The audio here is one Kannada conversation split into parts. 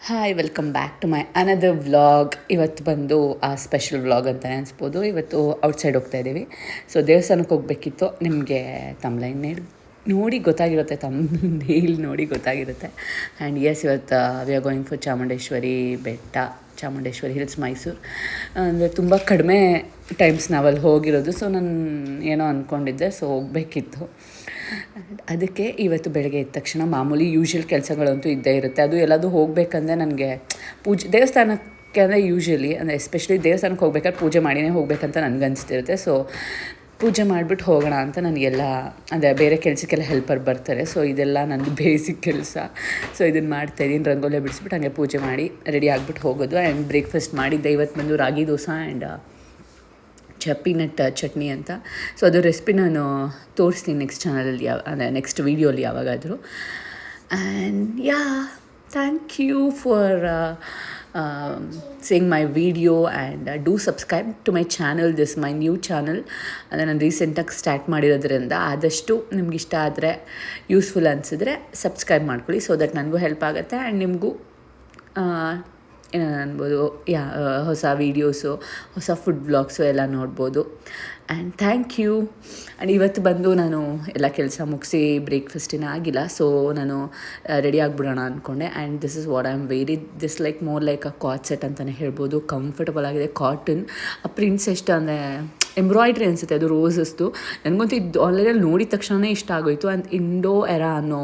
Hi welcome back to my another vlog. ಇವತ್ತು ಬಂದು ಸ್ಪೆಷಲ್ ವ್ಲಾಗ್ ಅಂತಲೇ ಅನಿಸ್ಬೋದು. ಇವತ್ತು ಔಟ್ಸೈಡ್ ಹೋಗ್ತಾ ಇದ್ದೀವಿ. ಸೊ ದೇವಸ್ಥಾನಕ್ಕೆ ಹೋಗಬೇಕಿತ್ತು. ನಿಮಗೆ ತಮ್ಲೈನ್ ನೋಡಿ ಗೊತ್ತಾಗಿರುತ್ತೆ, ತಮ್ನೇಲ್ ನೋಡಿ ಗೊತ್ತಾಗಿರುತ್ತೆ. ಆ್ಯಂಡ್ ಎಸ್, ಇವತ್ತು we are going for Chamundeshwari ಬೆಟ್ಟ, ಚಾಮುಂಡೇಶ್ವರಿ ಹಿಲ್ಸ್, ಮೈಸೂರು. ಅಂದರೆ ತುಂಬ ಕಡಿಮೆ ಟೈಮ್ಸ್ ನಾವಲ್ಲಿ ಹೋಗಿರೋದು. ಸೊ ನಾನು ಏನೋ ಅಂದ್ಕೊಂಡಿದ್ದೆ, ಸೊ ಹೋಗಬೇಕಿತ್ತು. ಅದಕ್ಕೆ ಇವತ್ತು ಬೆಳಗ್ಗೆ ಎದ್ದ ತಕ್ಷಣ ಮಾಮೂಲಿ ಯೂಶ್ವಲ್ ಕೆಲಸಗಳಂತೂ ಇದ್ದೇ ಇರುತ್ತೆ. ಅದು ಎಲ್ಲದೂ ಹೋಗಬೇಕಂದ್ರೆ ನನಗೆ ದೇವಸ್ಥಾನಕ್ಕೆ ಅಂದರೆ ಯೂಶ್ವಲಿ ಅಂದರೆ ಎಸ್ಪೆಷಲಿ ದೇವಸ್ಥಾನಕ್ಕೆ ಹೋಗ್ಬೇಕಾದ್ರೆ ಪೂಜೆ ಮಾಡಿನೇ ಹೋಗ್ಬೇಕಂತ ನನಗೆ ಅನಿಸ್ತಿರುತ್ತೆ. ಸೊ ಪೂಜೆ ಮಾಡಿಬಿಟ್ಟು ಹೋಗೋಣ ಅಂತ ನನಗೆಲ್ಲ ಅಂದರೆ ಬೇರೆ ಕೆಲಸಕ್ಕೆಲ್ಲ ಹೆಲ್ಪರ್ ಬರ್ತಾರೆ. ಸೊ ಇದೆಲ್ಲ ನಂದು ಬೇಸಿಕ್ ಕೆಲಸ. ಸೊ ಇದನ್ನು ಮಾಡ್ತಾಯಿದ್ದೀನಿ. ರಂಗೋಲಿ ಬಿಡಿಸ್ಬಿಟ್ಟು ಹಾಗೆ ಪೂಜೆ ಮಾಡಿ ರೆಡಿ ಆಗಿಬಿಟ್ಟು ಹೋಗೋದು. ಆ್ಯಂಡ್ ಬ್ರೇಕ್ಫಾಸ್ಟ್ ಮಾಡಿದ್ದೆ ಇವತ್ತು ಬಂದು ರಾಗಿ ದೋಸೆ ಆ್ಯಂಡ್ ಪೀನಟ್ ಚಟ್ನಿ ಅಂತ. ಸೊ ಅದು ರೆಸಿಪಿ ನಾನು ತೋರಿಸ್ತೀನಿ ನೆಕ್ಸ್ಟ್ ಚಾನಲಲ್ಲಿ, ಅಂದರೆ ನೆಕ್ಸ್ಟ್ ವೀಡಿಯೋಲಿ ಯಾವಾಗಾದರೂ. And yeah, thank you for seeing my video and do subscribe to my channel. This is my new channel. ಅಂದರೆ ನಾನು ರೀಸೆಂಟಾಗಿ ಸ್ಟಾರ್ಟ್ ಮಾಡಿರೋದ್ರಿಂದ ಆದಷ್ಟು ನಿಮ್ಗೆ ಇಷ್ಟ ಆದರೆ, ಯೂಸ್ಫುಲ್ ಅನಿಸಿದ್ರೆ ಸಬ್ಸ್ಕ್ರೈಬ್ ಮಾಡ್ಕೊಳ್ಳಿ. ಸೊ ದಟ್ ನನಗೂ ಹೆಲ್ಪ್ ಆಗುತ್ತೆ ಆ್ಯಂಡ್ ನಿಮಗೂ ಏನು ಅನ್ಬೋದು, ಹೊಸ ವೀಡಿಯೋಸು, ಹೊಸ ಫುಡ್ ವ್ಲಾಗ್ಸು ಎಲ್ಲ ನೋಡ್ಬೋದು. And thank you. ಆ್ಯಂಡ್ ಇವತ್ತು ಬಂದು ನಾನು ಎಲ್ಲ ಕೆಲಸ ಮುಗಿಸಿ ಬ್ರೇಕ್ಫಾಸ್ಟಿನ ಆಗಿಲ್ಲ. ಸೊ ನಾನು ರೆಡಿ ಆಗಿಬಿಡೋಣ ಅಂದ್ಕೊಂಡೆ. And this is what I am ವೇರಿ, this like more like a cot set ಅಂತಲೇ ಹೇಳ್ಬೋದು. ಕಂಫರ್ಟಬಲ್ ಆಗಿದೆ, ಕಾಟನ್. ಆ ಪ್ರಿಂಟ್ಸ್ ಎಷ್ಟು ಅಂದರೆ ಎಂಬ್ರಾಯ್ಡ್ರಿ ಅನಿಸುತ್ತೆ, ಅದು ರೋಸಸ್ದು. ನನಗಂತೂ ಇದು ಆನ್ಲೈನಲ್ಲಿ ನೋಡಿದ ತಕ್ಷಣವೇ ಇಷ್ಟ ಆಗೋಯಿತು. ಆ್ಯಂಡ್ ಇಂಡೋ ಎರಾ ಅನ್ನೋ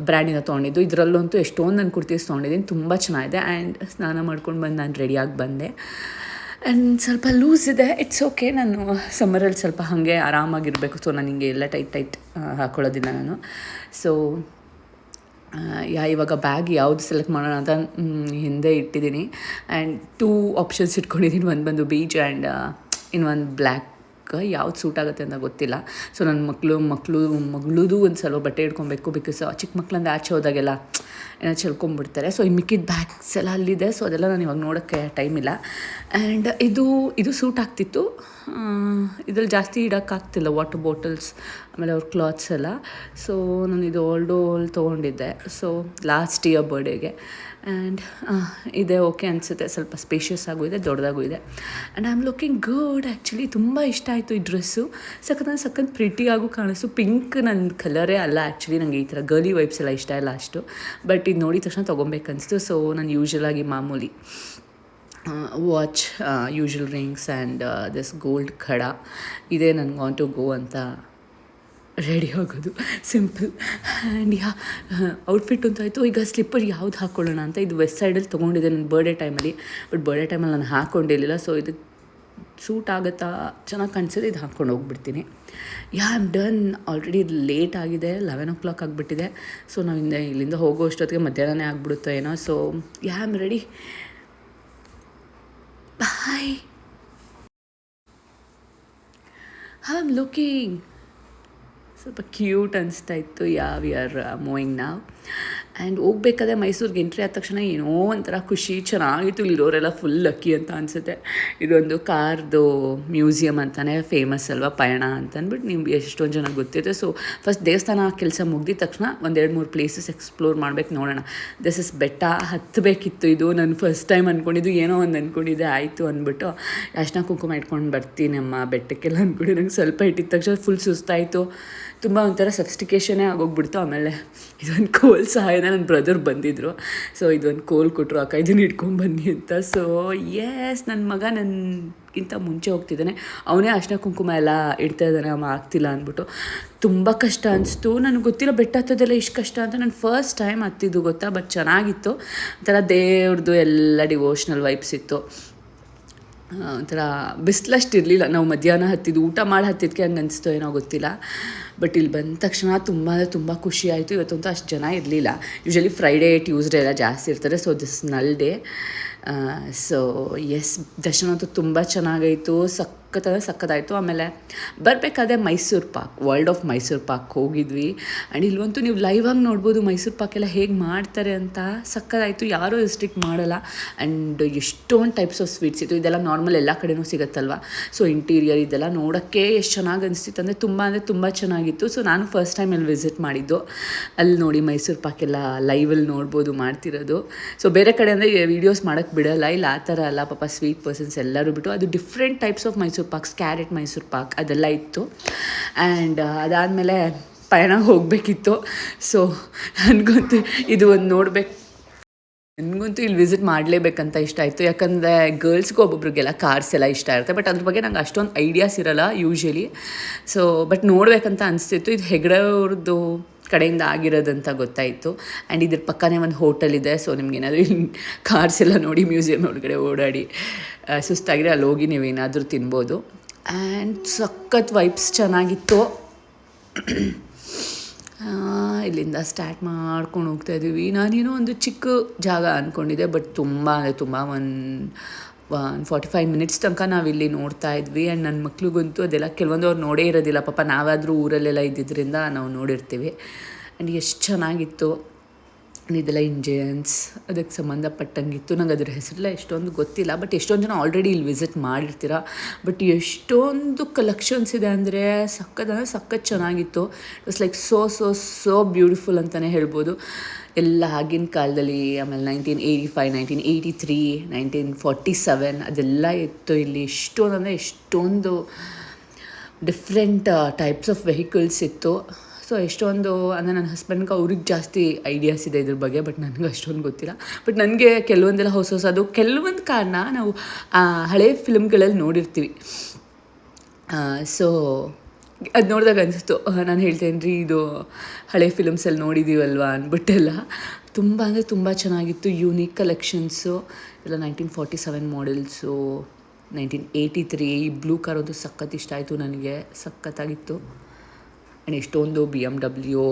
ಬ್ರ್ಯಾಂಡಿಂದ ತೊಗೊಂಡಿದ್ದು. ಇದರಲ್ಲಂತೂ ಎಷ್ಟೊಂದು ನಾನು ಕುರ್ತೀಸ್ ತೊಗೊಂಡಿದ್ದೀನಿ, ತುಂಬ ಚೆನ್ನಾಗಿದೆ. ಆ್ಯಂಡ್ ಸ್ನಾನ ಮಾಡ್ಕೊಂಡು ಬಂದು ನಾನು ರೆಡಿಯಾಗಿ ಬಂದೆ. ಆ್ಯಂಡ್ ಸ್ವಲ್ಪ ಲೂಸ್ ಇದೆ, ಇಟ್ಸ್ ಓಕೆ. ನಾನು ಸಮ್ಮರಲ್ಲಿ ಸ್ವಲ್ಪ ಹಾಗೆ ಆರಾಮಾಗಿರಬೇಕು. ಸೊ ನಾನು ಹಿಂಗೆ ಎಲ್ಲ ಟೈಟ್ ಹಾಕ್ಕೊಳ್ಳೋದಿಲ್ಲ ನಾನು. ಸೊ ಇವಾಗ ಬ್ಯಾಗ್ ಯಾವುದು ಸೆಲೆಕ್ಟ್ ಮಾಡೋಣ ಅಂತ ಹಿಂದೆ ಇಟ್ಟಿದ್ದೀನಿ. ಆ್ಯಂಡ್ 2 ಆಪ್ಷನ್ಸ್ ಇಟ್ಕೊಂಡಿದ್ದೀನಿ. ಒಂದು ಬಂದು ಬೀಚ್ ಆ್ಯಂಡ್ ಇನ್ನೊಂದು ಬ್ಲ್ಯಾಕ್. ಯಾವ್ದು ಸೂಟ್ ಆಗುತ್ತೆ ಅಂತ ಗೊತ್ತಿಲ್ಲ. ಸೊ ನನ್ನ ಮಗಳದು ಒಂದು ಸಲ ಬಟ್ಟೆ ಇಟ್ಕೊಬೇಕು. ಬಿಕಾಸ್ ಚಿಕ್ಕ ಮಕ್ಳಂದ್ರೆ ಆಚೆ ಹೋದಾಗೆಲ್ಲ ಏನೋ ಚೆಲ್ಕೊಂಬಿಡ್ತಾರೆ. ಸೊ ಇನ್ನು ಮಿಕ್ಕಿದ ಬ್ಯಾಗ್ಸ್ ಎಲ್ಲ ಅಲ್ಲಿದೆ. ಸೊ ಅದೆಲ್ಲ ನಾನು ಇವಾಗ ನೋಡೋಕ್ಕೆ ಟೈಮ್ ಇಲ್ಲ. ಆ್ಯಂಡ್ ಇದು ಸೂಟ್ ಆಗ್ತಿತ್ತು. ಇದ್ರಲ್ಲಿ ಜಾಸ್ತಿ ಇಡೋಕ್ಕಾಗ್ತಿಲ್ಲ, ವಾಟರ್ ಬಾಟಲ್ಸ್ ಆಮೇಲೆ ಅವ್ರ ಕ್ಲಾತ್ಸ್ ಎಲ್ಲ. ಸೊ ನಾನು ಇದು ಓಲ್ಡ್ ತೊಗೊಂಡಿದ್ದೆ. ಸೊ ಲಾಸ್ಟ್ ಇಯರ್ ಬರ್ಡೇಗೆ. ಆ್ಯಂಡ್ ಇದೆ ಓಕೆ ಅನಿಸುತ್ತೆ. ಸ್ವಲ್ಪ ಸ್ಪೇಷಿಯಸ್ ಆಗೂ ಇದೆ, ದೊಡ್ಡದಾಗೂ ಇದೆ. And I am looking good. Actually ತುಂಬ ಇಷ್ಟ ಆಯಿತು ಈ ಡ್ರೆಸ್ಸು. ಸಖತ್ ಪ್ರಿಟಿಯಾಗೂ ಕಾಣಿಸ್ತು. ಪಿಂಕ್ ನನ್ನ ಕಲರೇ ಅಲ್ಲ ಆ್ಯಕ್ಚುಲಿ. ನನಗೆ ಈ ಥರ ಗರ್ಲಿ ವೈಬ್ಸ್ ಎಲ್ಲ ಇಷ್ಟ ಇಲ್ಲ ಅಷ್ಟು. ಬಟ್ ಇದು ನೋಡಿದ ತಕ್ಷಣ ತೊಗೊಬೇಕನ್ನಿಸ್ತು. ಸೊ ನಾನು ಯೂಶ್ವಲಾಗಿ ಮಾಮೂಲಿ watch, usual rings and this gold ಖಡ ಇದೇ ನನಗೆ ವಾಂಟ್ ಟು ಗೋ ಅಂತ ರೆಡಿ ಆಗೋದು, ಸಿಂಪಲ್. ಆ್ಯಂಡ್ ಔಟ್ಫಿಟ್ ಅಂತ ಆಯಿತು. ಈಗ ಸ್ಲಿಪ್ಪರ್ ಯಾವ್ದು ಹಾಕ್ಕೊಳ್ಳೋಣ ಅಂತ. ಇದು ವೆಸ್ಟ್ ಸೈಡಲ್ಲಿ ತೊಗೊಂಡಿದ್ದೆ ನನ್ನ ಬರ್ಡೇ ಟೈಮಲ್ಲಿ. ಬಟ್ ಬರ್ಡೇ ಟೈಮಲ್ಲಿ ನಾನು ಹಾಕ್ಕೊಂಡಿರಲಿಲ್ಲ. ಸೊ ಇದು ಸೂಟ್ ಆಗುತ್ತಾ, ಚೆನ್ನಾಗಿ ಕಾಣಿಸಿದೆ, ಇದು ಹಾಕ್ಕೊಂಡು ಹೋಗ್ಬಿಡ್ತೀನಿ. I am done. Already late ಆಗಿದೆ, 11 o'clock ಆಗಿಬಿಟ್ಟಿದೆ. ಸೊ ನಾವು ಇಲ್ಲಿಂದ ಹೋಗೋ ಅಷ್ಟೊತ್ತಿಗೆ ಮಧ್ಯಾಹ್ನನೇ ಆಗಿಬಿಡುತ್ತೋ ಏನೋ. So I am ready. Bye. I am looking ಸ್ವಲ್ಪ ಕ್ಯೂಟ್ ಅನಿಸ್ತಾ ಇತ್ತು. ವಿ ಆರ್ ಮೂವಿಂಗ್ ನಾವ್. ಆ್ಯಂಡ್ ಹೋಗ್ಬೇಕಾದ್ರೆ ಮೈಸೂರಿಗೆ ಎಂಟ್ರಿ ಆದ ತಕ್ಷಣ ಏನೋ ಒಂಥರ ಖುಷಿ, ಚೆನ್ನಾಗಿತ್ತು. ಇಲ್ಲಿರೋರೆಲ್ಲ ಫುಲ್ ಲಕ್ಕಿ ಅಂತ ಅನಿಸುತ್ತೆ. ಇದೊಂದು ಕಾರ್ದು ಮ್ಯೂಸಿಯಮ್ ಅಂತಲೇ ಫೇಮಸ್ ಅಲ್ವಾ, ಪಯಣ ಅಂತ ಅಂದ್ಬಿಟ್ಟು ನಿಮ್ಗೆ ಎಷ್ಟೊಂದು ಜನ ಗೊತ್ತಿರುತ್ತೆ. ಸೊ ಫಸ್ಟ್ ದೇವಸ್ಥಾನ ಕೆಲಸ ಮುಗಿದ ತಕ್ಷಣ 1-2-3 ಪ್ಲೇಸಸ್ ಎಕ್ಸ್ಪ್ಲೋರ್ ಮಾಡ್ಬೇಕು, ನೋಡೋಣ. ದಿಸ್ ಇಸ್ ಬೆಟ್ಟ ಹತ್ತಬೇಕಿತ್ತು. ಇದು ನಾನು ಫಸ್ಟ್ ಟೈಮ್ ಅಂದ್ಕೊಂಡಿದ್ದು, ಏನೋ ಒಂದು ಅಂದ್ಕೊಂಡಿದ್ದೆ, ಆಯಿತು ಅಂದ್ಬಿಟ್ಟು ಅರ್ಶಿನ ಕುಂಕುಮ ಇಟ್ಕೊಂಡು ಬರ್ತೀನಿ ಅಮ್ಮ ಬೆಟ್ಟಕ್ಕೆಲ್ಲ ಅಂದ್ಕೊಂಡು ನಂಗೆ ಸ್ವಲ್ಪ ಇಟ್ಟಿದ ತಕ್ಷಣ ಫುಲ್ ಸುಸ್ತಾಯಿತು. ತುಂಬ ಒಂಥರ ಸಫಿಸ್ಟಿಕೇಷನೇ ಆಗೋಗ್ಬಿಡ್ತು. ಆಮೇಲೆ ಇದೊಂದು ಕೋಲ್ ಸಹಾಯನ ನನ್ನ ಬ್ರದರ್ ಬಂದಿದ್ದರು. ಸೊ ಇದೊಂದು ಕೋಲ್ ಕೊಟ್ಟರು, ಅಕ್ಕ ಇದನ್ನು ಇಟ್ಕೊಂಡ್ಬನ್ನಿ ಅಂತ. ಸೊ ಎಸ್, ನನ್ನ ಮಗ ನನಗಿಂತ ಮುಂಚೆ ಹೋಗ್ತಿದ್ದಾನೆ. ಅವನೇ ಅರ್ಶಿನ ಕುಂಕುಮ ಎಲ್ಲ ಇಡ್ತಾ ಇದ್ದಾನೆ, ಅಮ್ಮ ಆಗ್ತಿಲ್ಲ ಅಂದ್ಬಿಟ್ಟು. ತುಂಬ ಕಷ್ಟ ಅನಿಸ್ತು. ನನಗೆ ಗೊತ್ತಿಲ್ಲ ಬೆಟ್ಟ ಹತ್ತೋದೆಲ್ಲ ಇಷ್ಟು ಕಷ್ಟ ಅಂತ. ನಾನು ಫಸ್ಟ್ ಟೈಮ್ ಹತ್ತಿದ್ದು ಗೊತ್ತಾ. ಬಟ್ ಚೆನ್ನಾಗಿತ್ತು. ಒಂಥರ ದೇವ್ರದ್ದು ಎಲ್ಲ ಡಿವೋಷ್ನಲ್ ವೈಬ್ಸ್ ಇತ್ತು. ಒಂಥರ ಬಿಸಿಲಷ್ಟು ಇರಲಿಲ್ಲ. ನಾವು ಮಧ್ಯಾಹ್ನ ಹತ್ತಿದ್ದು, ಊಟ ಮಾಡಿ ಹತ್ತಿದ್ದಕ್ಕೆ ಹಂಗೆ ಅನಿಸ್ತೋ ಏನೋ ಗೊತ್ತಿಲ್ಲ. ಬಟ್ ಇಲ್ಲಿ ಬಂದ ತಕ್ಷಣ ತುಂಬ ಖುಷಿ ಆಯಿತು. ಇವತ್ತಂತೂ ಅಷ್ಟು ಜನ ಇರಲಿಲ್ಲ. ಯೂಶ್ವಲಿ ಫ್ರೈಡೇ, ಟ್ಯೂಸ್ಡೇ ಎಲ್ಲ ಜಾಸ್ತಿ ಇರ್ತಾರೆ. ಸೊ ದಿಸ್ ನಲ್ ಡೇ. ಸೊ ಎಸ್, ದರ್ಶನ ಅಂತೂ ತುಂಬ ಚೆನ್ನಾಗಾಯಿತು. ಸಕ್ಕತ್ತಾಯಿತು. ಆಮೇಲೆ ಬರಬೇಕಾದ್ರೆ ಮೈಸೂರು ಪಾಕ್, ವರ್ಲ್ಡ್ ಆಫ್ ಮೈಸೂರು ಪಾಕ್ ಹೋಗಿದ್ವಿ. ಆ್ಯಂಡ್ ಇಲ್ಲಂತೂ ನೀವು ಲೈವ್ ಆಗಿ ನೋಡ್ಬೋದು ಮೈಸೂರು ಪಾಕೆಲ್ಲ ಹೇಗೆ ಮಾಡ್ತಾರೆ ಅಂತ. ಸಕ್ಕತ್ತಾಯಿತು, ಯಾರೂ ರಿಸ್ಟ್ರಿಕ್ಟ್ ಮಾಡಲ್ಲ. ಆ್ಯಂಡ್ ಎಷ್ಟೊಂದು ಟೈಪ್ಸ್ ಆಫ್ ಸ್ವೀಟ್ಸ್ ಇತ್ತು. ಇದೆಲ್ಲ ನಾರ್ಮಲ್ ಎಲ್ಲ ಕಡೆನೂ ಸಿಗುತ್ತಲ್ವ. ಸೊ ಇಂಟೀರಿಯರ್ ಇದೆಲ್ಲ ನೋಡೋಕ್ಕೆ ಎಷ್ಟು ಚೆನ್ನಾಗಿ ಅನಿಸ್ತಿತ್ತು ಅಂದರೆ ತುಂಬ ಚೆನ್ನಾಗಿತ್ತು. ಸೊ ನಾನು ಫಸ್ಟ್ ಟೈಮ್ ಅಲ್ಲಿ ವಿಸಿಟ್ ಮಾಡಿದ್ದು. ಅಲ್ಲಿ ನೋಡಿ ಮೈಸೂರು ಪಾಕೆಲ್ಲ ಲೈವಲ್ಲಿ ನೋಡ್ಬೋದು ಮಾಡ್ತಿರೋದು. ಸೊ ಬೇರೆ ಕಡೆ ಅಂದರೆ ವೀಡಿಯೋಸ್ ಮಾಡೋಕ್ಕೆ ಬಿಡೋಲ್ಲ, ಇಲ್ಲಿ ಆ ಥರ ಅಲ್ಲ. ಪಾಪ ಸ್ವೀಟ್ ಪರ್ಸನ್ಸ್ ಎಲ್ಲರೂ ಬಿಟ್ಟು ಅದು different types of Mysuru pox, carrot Mysuru Pak ಅದೆಲ್ಲ ಇತ್ತು. ಆ್ಯಂಡ್ ಅದಾದಮೇಲೆ ಪಯಣ ಹೋಗಬೇಕಿತ್ತು. ಸೊ ನನಗಂತೂ ಇದು ಒಂದು ನನಗಂತೂ ಇಲ್ಲಿ ವಿಸಿಟ್ ಮಾಡಲೇಬೇಕಂತ ಇಷ್ಟ ಆಯಿತು. ಯಾಕಂದರೆ ಗರ್ಲ್ಸ್ಗೂ ಒಬ್ಬೊಬ್ರಿಗೆಲ್ಲ ಕಾರ್ಸ್ ಎಲ್ಲ ಇಷ್ಟ ಇರುತ್ತೆ, ಬಟ್ ಅದ್ರ ಬಗ್ಗೆ ನಂಗೆ ಅಷ್ಟೊಂದು ಐಡಿಯಾಸ್ ಇರೋಲ್ಲ ಯೂಶ್ವಲಿ. ಸೊ ಬಟ್ ನೋಡಬೇಕಂತ ಅನಿಸ್ತಿತ್ತು. ಇದು ಹೆಗ್ಡೆ ಅವ್ರದ್ದು ಕಡೆಯಿಂದ ಆಗಿರೋದಂತ ಗೊತ್ತಾಯಿತು. ಆ್ಯಂಡ್ ಇದ್ರ ಪಕ್ಕನೇ ಒಂದು ಹೋಟೆಲ್ ಇದೆ. ಸೊ ನಿಮ್ಗೇನಾದರೂ ಇಲ್ಲಿ ಕಾರ್ಸ್ ಎಲ್ಲ ನೋಡಿ ಮ್ಯೂಸಿಯಂ ಒಳಗಡೆ ಓಡಾಡಿ ಸುಸ್ತಾಗಿದ್ರೆ ಅಲ್ಲಿ ಹೋಗಿ ನೀವೇನಾದರೂ ತಿನ್ಬೋದು. ಆ್ಯಂಡ್ ಸಖತ್ ವೈಬ್ಸ್ ಚೆನ್ನಾಗಿತ್ತು. ಇಲ್ಲಿಂದ ಸ್ಟಾರ್ಟ್ ಮಾಡ್ಕೊಂಡು ಹೋಗ್ತಾಯಿದ್ದೀವಿ. ನಾನೇನೋ ಒಂದು ಚಿಕ್ಕ ಜಾಗ ಅಂದ್ಕೊಂಡಿದ್ದೆ, ಬಟ್ ತುಂಬ ಒಂದು 45 ಮಿನಿಟ್ಸ್ ತನಕ ನಾವಿಲ್ಲಿ ನೋಡ್ತಾ ಇದ್ವಿ. ಆ್ಯಂಡ್ ನನ್ನ ಮಕ್ಳಿಗಂತೂ ಅದೆಲ್ಲ ಕೆಲವೊಂದು ಅವ್ರು ನೋಡೇ ಇರೋದಿಲ್ಲ. ಪಾಪ ನಾವಾದರೂ ಊರಲ್ಲೆಲ್ಲ ಇದ್ದಿದ್ದರಿಂದ ನಾವು ನೋಡಿರ್ತೀವಿ. ಆ್ಯಂಡ್ ಎಷ್ಟು ಚೆನ್ನಾಗಿತ್ತು. ಇದೆಲ್ಲ ಇಂಜಿಯನ್ಸ್ ಅದಕ್ಕೆ ಸಂಬಂಧಪಟ್ಟಂಗಿತ್ತು. ನಂಗೆ ಅದ್ರ ಹೆಸರೆಲ್ಲ ಎಷ್ಟೊಂದು ಗೊತ್ತಿಲ್ಲ, ಬಟ್ ಎಷ್ಟೊಂದು ಜನ ಆಲ್ರೆಡಿ ಇಲ್ಲಿ ವಿಸಿಟ್ ಮಾಡಿರ್ತೀರ. ಬಟ್ ಎಷ್ಟೊಂದು ಕಲೆಕ್ಷನ್ಸ್ ಇದೆ ಅಂದರೆ ಸಖತ್ ಚೆನ್ನಾಗಿತ್ತು. It was like so beautiful ಅಂತಲೇ ಹೇಳ್ಬೋದು. ಎಲ್ಲ ಆಗಿನ ಕಾಲದಲ್ಲಿ, ಆಮೇಲೆ 1985, 1983, 1947 ಅದೆಲ್ಲ ಇತ್ತು ಇಲ್ಲಿ. ಎಷ್ಟೊಂದು ಡಿಫ್ರೆಂಟ್ ಟೈಪ್ಸ್ ಆಫ್ ವೆಹಿಕಲ್ಸ್ ಇತ್ತು. ಸೊ ಎಷ್ಟೊಂದು ಅಂದರೆ ನನ್ನ ಹಸ್ಬೆಂಡ್ಗೆ ಅವ್ರಿಗೆ ಜಾಸ್ತಿ ಐಡಿಯಾಸ್ ಇದೆ ಇದ್ರ ಬಗ್ಗೆ, ಬಟ್ ನನಗೆ ಅಷ್ಟೊಂದು ಗೊತ್ತಿಲ್ಲ. ಬಟ್ ನನಗೆ ಕೆಲವೊಂದೆಲ್ಲ ಹೊಸದು ಕೆಲವೊಂದು ಕಾರಣ ನಾವು ಹಳೆ ಫಿಲ್ಮ್ಗಳಲ್ಲಿ ನೋಡಿರ್ತೀವಿ. ಸೊ ಅದು ನೋಡಿದಾಗ ಅನಿಸ್ತು, ನಾನು ಹೇಳ್ತೇನೆ ರೀ ಇದು ಹಳೆ ಫಿಲಮ್ಸಲ್ಲಿ ನೋಡಿದ್ದೀವಲ್ವ ಅಂದ್ಬಿಟ್ಟೆಲ್ಲ. ತುಂಬ ಚೆನ್ನಾಗಿತ್ತು. ಯೂನಿಕ್ ಕಲೆಕ್ಷನ್ಸು ಎಲ್ಲ 1947 ಮಾಡೆಲ್ಸು, 1983 ಈ ಬ್ಲೂ ಕಾರ್ ಒಂದು ಸಖತ್ ಇಷ್ಟ ಆಯಿತು ನನಗೆ, ಸಖತ್ತಾಗಿತ್ತು. ಆ್ಯಂಡ್ ಎಷ್ಟೊಂದು BMW,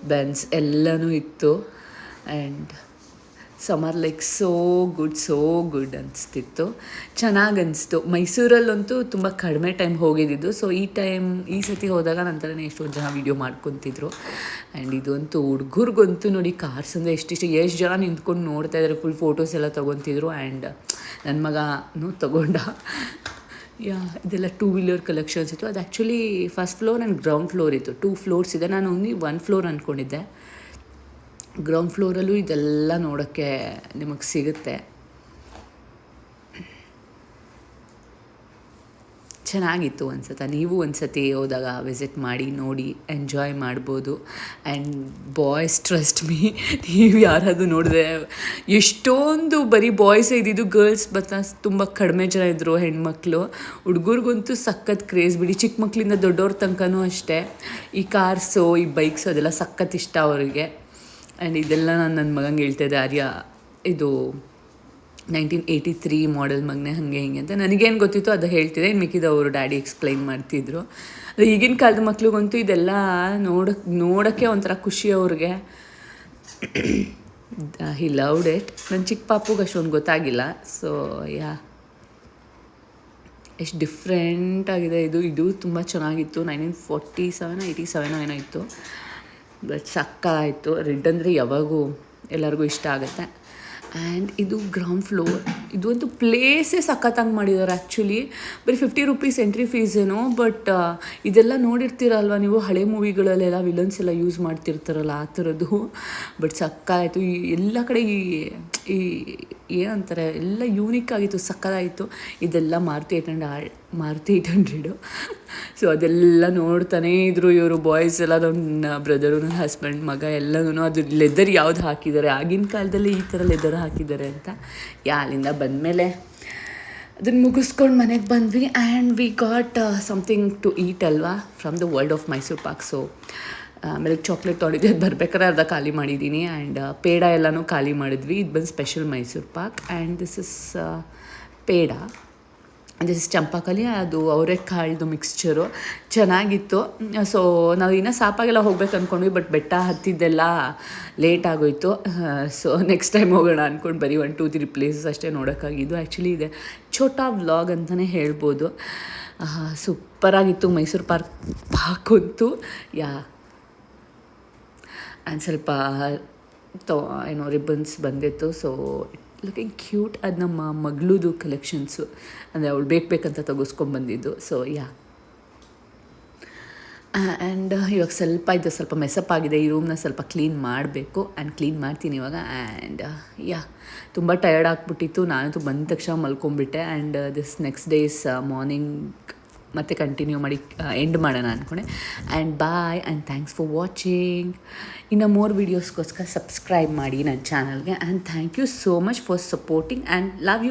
Benz ಎಲ್ಲನೂ ಇತ್ತು. And summer like so good ಅನಿಸ್ತಿತ್ತು, ಚೆನ್ನಾಗಿ ಅನಿಸ್ತು. ಮೈಸೂರಲ್ಲಂತೂ ತುಂಬ ಕಡಿಮೆ ಟೈಮ್ ಹೋಗಿದ್ದಿದ್ದು. ಸೊ ಈ ಸತಿ ಹೋದಾಗ ನಂತರನೇ ಎಷ್ಟೊಂದು ಜನ ವೀಡಿಯೋ ಮಾಡ್ಕೊತಿದ್ರು. ಆ್ಯಂಡ್ ಇದಂತೂ ಹುಡುಗರಿಗಂತೂ ನೋಡಿ ಕಾರ್ಸ್ ಅಂದರೆ ಎಷ್ಟು ಜನ ನಿಂತ್ಕೊಂಡು ನೋಡ್ತಾ ಇದ್ದಾರೆ, ಫುಲ್ ಫೋಟೋಸ್ ಎಲ್ಲ ತೊಗೊತಿದ್ರು. ಆ್ಯಂಡ್ ನನ್ನ ಮಗನೂ ತೊಗೊಂಡ. ಇದೆಲ್ಲ 2 ವೀಲರ್ ಕಲೆಕ್ಷನ್ಸ್ ಇತ್ತು. ಅದು actually first floor and ground floor ಇತ್ತು. 2 ಫ್ಲೋರ್ಸ್ ಇದೆ. ನಾನು ಓನ್ಲಿ 1 ಫ್ಲೋರ್ ಅಂದ್ಕೊಂಡಿದ್ದೆ. ಗ್ರೌಂಡ್ ಫ್ಲೋರಲ್ಲೂ ಇದೆಲ್ಲ ನೋಡೋಕ್ಕೆ ನಿಮಗೆ ಸಿಗುತ್ತೆ. ಚೆನ್ನಾಗಿತ್ತು ಅನ್ಸುತ್ತೆ. ನೀವು ಒಂದು ಸತಿ ಹೋದಾಗ ವಿಸಿಟ್ ಮಾಡಿ, ನೋಡಿ, ಎಂಜಾಯ್ ಮಾಡ್ಬೋದು. ಆ್ಯಂಡ್ ಬಾಯ್ಸ್ ಟ್ರಸ್ಟ್ ಮೀ, ನೀವು ಯಾರಾದರೂ ನೋಡಿದ್ರೆ ಎಷ್ಟೊಂದು ಬರೀ ಬಾಯ್ಸೇ ಇದ್ದಿದ್ದು, ಗರ್ಲ್ಸ್ ತುಂಬ ಕಡಿಮೆ ಜನ ಇದ್ದರು, ಹೆಣ್ಮಕ್ಳು. ಹುಡುಗರಿಗಂತೂ ಸಖತ್ ಕ್ರೇಜ್ ಬಿಡಿ, ಚಿಕ್ಕ ಮಕ್ಕಳಿಂದ ದೊಡ್ಡವ್ರ ತನಕನೂ ಅಷ್ಟೇ. ಈ ಕಾರ್ಸು, ಈ ಬೈಕ್ಸು ಅದೆಲ್ಲ ಸಖತ್ ಇಷ್ಟ ಅವರಿಗೆ. ಆ್ಯಂಡ್ ಇದೆಲ್ಲ ನಾನು ನನ್ನ ಮಗಂಗೆ ಹೇಳ್ತಾಯಿದ್ದೆ, ಆರ್ಯ ಇದು 1983 ಮಾಡೆಲ್ ಮಗನೇ ಹಾಗೆ ಹಿಂಗೆ ಅಂತ. ನನಗೇನು ಗೊತ್ತಿತ್ತು ಅದು ಹೇಳ್ತಿದ್ದೆ, ಇನ್ನು ಮಿಕ್ಕಿದ ಅವರು ಡ್ಯಾಡಿ ಎಕ್ಸ್ಪ್ಲೈನ್ ಮಾಡ್ತಿದ್ರು. ಅದು ಈಗಿನ ಕಾಲದ ಮಕ್ಳಿಗಂತೂ ಇದೆಲ್ಲ ನೋಡೋಕ್ಕೆ ಒಂಥರ ಖುಷಿ ಅವ್ರಿಗೆ. ಹಿ ಲವ್ಡ್ ಇಟ್. ನನ್ನ ಚಿಕ್ಕ ಪಾಪುಗೆ ಅಷ್ಟೊಂದು ಗೊತ್ತಾಗಿಲ್ಲ. ಸೊ ಎಷ್ಟು ಡಿಫ್ರೆಂಟಾಗಿದೆ ಇದು ತುಂಬ ಚೆನ್ನಾಗಿತ್ತು. 1947, 87 ಏನೋ ಇತ್ತು. ಬಟ್ ಸಕ್ಕತ್ತಾಯಿತು. ರೆಡ್ ಅಂದರೆ ಯಾವಾಗೂ ಎಲ್ಲರಿಗೂ ಇಷ್ಟ ಆಗುತ್ತೆ. ಆ್ಯಂಡ್ ಇದು ಗ್ರೌಂಡ್ ಫ್ಲೋರ್. ಇದು ಒಂದು ಪ್ಲೇಸೇ ಸಖತ್ತಾಗಿ ಮಾಡಿದ್ದಾರೆ ಆ್ಯಕ್ಚುಲಿ. ಬರೀ 50 ರೂಪೀಸ್ ಎಂಟ್ರಿ ಫೀಸ್ ಏನೋ. ಬಟ್ ಇದೆಲ್ಲ ನೋಡಿರ್ತೀರಲ್ವ ನೀವು, ಹಳೆ ಮೂವಿಗಳಲ್ಲೆಲ್ಲ ವಿಲನ್ಸ್ ಎಲ್ಲ ಯೂಸ್ ಮಾಡ್ತಿರ್ತಾರಲ್ಲ ಆ ಥರದ್ದು. ಬಟ್ ಸಕ್ಕತ್ತಾಯಿತು. ಈ ಎಲ್ಲ ಕಡೆ ಈ ಏನಂತಾರೆ ಎಲ್ಲ ಯೂನಿಕ್ ಆಗಿತ್ತು, ಸಕ್ಕತ್ತಾಯಿತು. ಇದೆಲ್ಲ ಮಾರುತಿ 800. ಸೊ ಅದೆಲ್ಲ ನೋಡ್ತಾನೇ ಇದ್ರು ಇವರು ಬಾಯ್ಸ್ ಎಲ್ಲ. ನನ್ನ ಬ್ರದರು, ನನ್ನ ಹಸ್ಬೆಂಡ್, ಮಗ ಎಲ್ಲನೂ ಅದು ಲೆದರ್ ಯಾವ್ದು ಹಾಕಿದ್ದಾರೆ, ಆಗಿನ ಕಾಲದಲ್ಲಿ ಈ ಥರ ಲೆದರ್ ಹಾಕಿದ್ದಾರೆ ಅಂತ. ಅಲ್ಲಿಂದ ಬಂದಮೇಲೆ ಅದನ್ನು ಮುಗಿಸ್ಕೊಂಡು ಮನೆಗೆ ಬಂದ್ವಿ. And we got something to eat ಅಲ್ವಾ from the world of Mysore pak. So ಆಮೇಲೆ ಚಾಕ್ಲೇಟ್ ತೊಗೊಂಡಿದ್ದೆ, ಅದು ಬರಬೇಕಾದ್ರೆ ಅರ್ಧ ಖಾಲಿ ಮಾಡಿದ್ದೀನಿ. ಆ್ಯಂಡ್ ಪೇಡ ಎಲ್ಲನೂ ಖಾಲಿ ಮಾಡಿದ್ವಿ. ಇದು ಬಂದು special Mysuru Pak. And this is peda, this is Champakali. ಅದು ಅವರೆಕಾಳ್ದು ಮಿಕ್ಸ್ಚರು ಚೆನ್ನಾಗಿತ್ತು. ಸೊ ನಾವು ಇನ್ನೂ ಸಾಪಾಗೆಲ್ಲ ಹೋಗ್ಬೇಕು ಅಂದ್ಕೊಂಡ್ವಿ, ಬಟ್ ಬೆಟ್ಟ ಹತ್ತಿದ್ದೆಲ್ಲ ಲೇಟ್ ಆಗೋಯ್ತು. ಸೊ ನೆಕ್ಸ್ಟ್ ಟೈಮ್ ಹೋಗೋಣ ಅಂದ್ಕೊಂಡು ಬರೀ 1, 2, 3 ಪ್ಲೇಸಸ್ ಅಷ್ಟೇ ನೋಡೋಕ್ಕಾಗಿದ್ದು. ಆ್ಯಕ್ಚುಲಿ ಇದೆ ಛೋಟಾ ವ್ಲಾಗ್ ಅಂತಲೇ ಹೇಳ್ಬೋದು. ಸೂಪರಾಗಿತ್ತು ಮೈಸೂರು ಪಾಕಂತೂ. ಯಾ ಆ್ಯಂಡ್ ಸ್ವಲ್ಪ ಏನೋ ರಿಬ್ಬನ್ಸ್ ಬಂದಿತ್ತು. So looking cute. ಅದು ನಮ್ಮ ಮಗಳದು ಕಲೆಕ್ಷನ್ಸು, ಅಂದರೆ ಅವಳು ಬೇಕಂತ ತೆಗೆಸ್ಕೊಂಬಂದಿದ್ದು. ಸೊ ಯಾ ಆ್ಯಂಡ್ ಇವಾಗ ಸ್ವಲ್ಪ ಮೆಸಪ್ ಆಗಿದೆ. ಈ ರೂಮ್ನ ಸ್ವಲ್ಪ ಕ್ಲೀನ್ ಮಾಡಬೇಕು ಆ್ಯಂಡ್ ಕ್ಲೀನ್ ಮಾಡ್ತೀನಿ ಇವಾಗ. ಆ್ಯಂಡ್ ಯಾ ತುಂಬ ಟಯರ್ಡ್ ಆಗಿಬಿಟ್ಟಿತ್ತು. ನಾನಂತೂ ಬಂದ ತಕ್ಷಣ ಮಲ್ಕೊಂಡ್ಬಿಟ್ಟೆ. And this next days morning ಮತ್ತೆ ಕಂಟಿನ್ಯೂ ಮಾಡಿ ಎಂಡ್ ಮಾಡೋಣ ಅಂದ್ಕೊಂಡೆ. And bye and thanks for watching. ಇನ್ನು ಮೋರ್ ವೀಡಿಯೋಸ್ಗೋಸ್ಕರ ಸಬ್ಸ್ಕ್ರೈಬ್ ಮಾಡಿ ನನ್ನ ಚಾನಲ್ಗೆ. And thank you so much for supporting and love you.